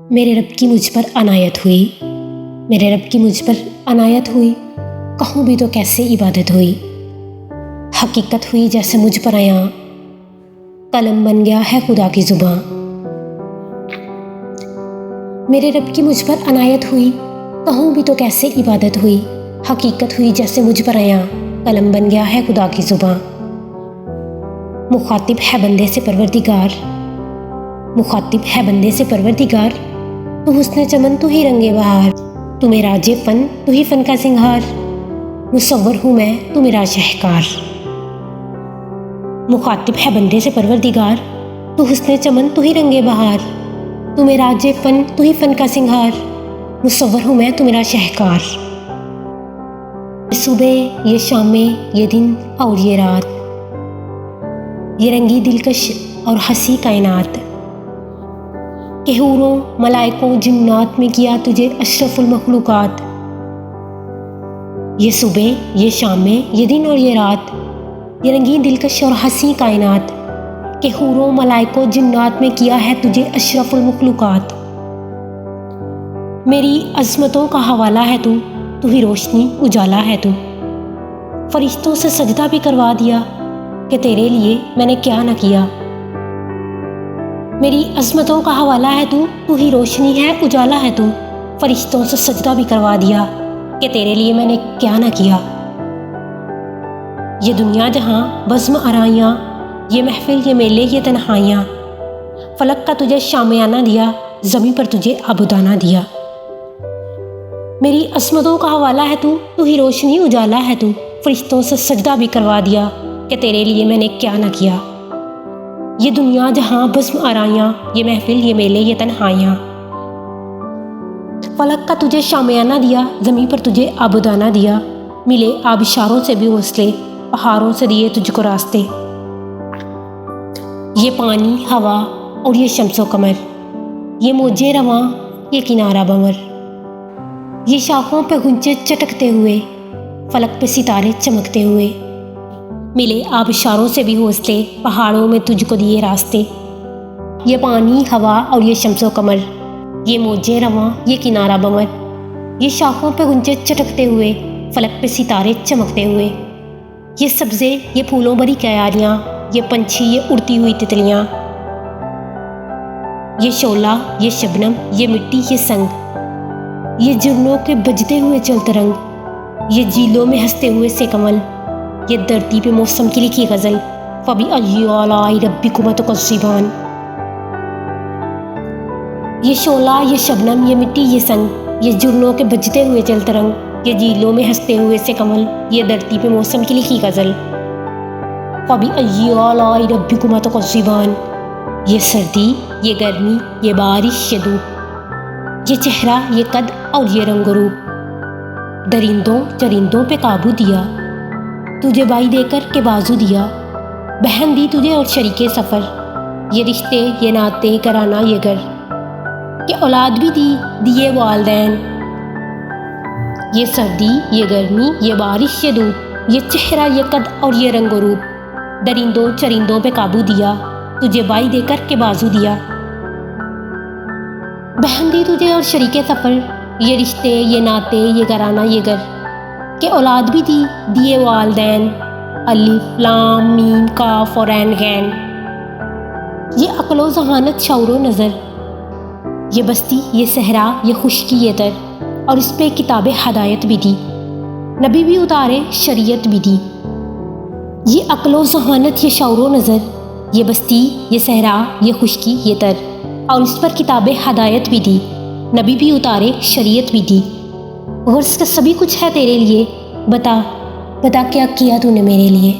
میرے رب کی مجھ پر عنایت ہوئی، میرے رب کی مجھ پر عنایت ہوئی، کہوں بھی تو کیسے عبادت ہوئی۔ حقیقت ہوئی جیسے مجھ پر عیاں، قلم بن گیا ہے خدا کی زباں۔ میرے رب کی مجھ پر عنایت ہوئی، کہوں بھی تو کیسے عبادت ہوئی۔ حقیقت ہوئی جیسے مجھ پر عیاں، قلم بن گیا ہے خدا کی زباں۔ مخاطب ہے بندے سے پروردگار، مخاطب ہے بندے سے پروردگار، تو حسن چمن تو ہی رنگ بہار، تو میرا راج فن تو ہی فن کا سنگھار، مصور ہوں میں تو میرا شہکار۔ مخاطب ہے بندے سے پروردگار، تو حسن چمن تو ہی رنگ بہار، تو میرا راج فن تو ہی فن کا سنگھار، مصور ہوں میں تو میرا شہکار۔ یہ صبح، یہ شامیں، یہ دن اور یہ رات، یہ رنگی دلکش اور ہنسی کائنات، کہ حوروں ملائکوں جنات میں کیا تجھے اشرف المخلوقات۔ یہ صبح، یہ شامیں، یہ دن اور یہ رات، یہ رنگی دلکش اور ہنسی کائنات، کہ حوروں ملائکوں جنات میں کیا ہے تجھے اشرف المخلوقات۔ میری عظمتوں کا حوالہ ہے تو ہی روشنی اجالا ہے تو، فرشتوں سے سجدہ بھی کروا دیا کہ تیرے لیے میں نے کیا نہ کیا۔ میری عظمتوں کا حوالہ ہے تو ہی روشنی ہے اجالا ہے تو، فرشتوں سے سجدہ بھی کروا دیا کہ تیرے لیے میں نے کیا نہ کیا۔ یہ دنیا جہاں بزم آرائیاں، یہ محفل یہ میلے یہ تنہائیاں، فلک کا تجھے شامیانہ دیا، زمیں پر تجھے عبودانہ دیا۔ میری عظمتوں کا حوالہ ہے تو ہی روشنی اجالا ہے تو، فرشتوں سے سجدہ بھی کروا دیا کہ تیرے لیے میں نے کیا نہ کیا۔ یہ دنیا جہاں بزم آرائیاں، یہ محفل یہ میلے یہ تنہائیاں، فلک کا تجھے شامیانہ دیا، زمیں پر تجھے عبودانہ دیا، ملے آبشاروں سے بھی حوصلے، پہاڑوں سے دیے تجھ کو راستے۔ یہ پانی ہوا اور یہ شمس و قمر، یہ موجے رواں یہ کنارہ بنور، یہ شاخوں پہ غنچے چٹکتے ہوئے، فلک پہ ستارے چمکتے ہوئے، ملے آبشاروں سے بھی حوصلے، پہاڑوں میں تجھ کو دیے راستے۔ یہ پانی ہوا اور یہ شمس و قمر، یہ موجے رواں یہ کنارہ بنور، یہ شاخوں پہ غنچے چٹکتے ہوئے، فلک پہ ستارے چمکتے ہوئے، یہ سبزے یہ پھولوں بھری کیاریاں، یہ پنچھی یہ اڑتی ہوئی تتلیاں، یہ شعلہ یہ شبنم یہ مٹی یہ سنگ، یہ جھرنوں کے بجتے ہوئے چلتے رنگ، یہ جھیلوں میں ہنستے ہوئے سے کمل، یہ دھرتی پہ موسم کی لکھی غزل، فَبِأَيِّ آلَاءِ رَبِّكُمَا تُكَذِّبَانِ۔ یہ شعلہ یہ شبنم یہ مٹی یہ سنگ، یہ جھرنوں کے بجتے ہوئے چلتے رنگ، یہ جھیلوں میں ہنستے ہوئے سے کمل، یہ دھرتی پہ موسم کی لکھی غزل، فَبِأَيِّ آلَاءِ رَبِّكُمَا تُكَذِّبَانِ۔ یہ سردی یہ گرمی یہ بارش یہ دھوپ، یہ چہرہ یہ قد اور یہ رنگ و روپ، درندوں چرندوں پہ قابو دیا، تجھے بائی دے کر کے بازو دیا، بہن دی تجھے اور شریک سفر، یہ رشتے یہ ناطے گھرانہ یہ گھر، کہ اولاد بھی دی دیے والدین۔ یہ سردی یہ گرمی یہ بارش یہ دھوپ، یہ چہرہ یہ قد اور یہ رنگ و روپ، درندوں چرندوں پہ قابو دیا، تجھے بائی دے کر کے بازو دیا، بہن دی تجھے اور شریک سفر، یہ رشتے یہ ناطے یہ گھرانہ یہ گھر، کہ اولاد بھی دی دیے والدین۔ الف لام میم کاف اور عین غین۔ یہ عقل و ذہانت شعور و نظر، یہ بستی یہ صحرا یہ خشکی یہ تر، اور اس پہ کتاب ہدایت بھی دی، نبی بھی اتارے شریعت بھی دی۔ یہ عقل و ذہانت یہ شعور و نظر، یہ بستی یہ صحرا یہ خشکی یہ تر، اور اس پر کتاب ہدایت بھی دی، نبی بھی اتارے شریعت بھی دی۔ غرض کا سبھی کچھ ہے تیرے لیے، بتا بتا کیا کیا تو نے میرے لیے۔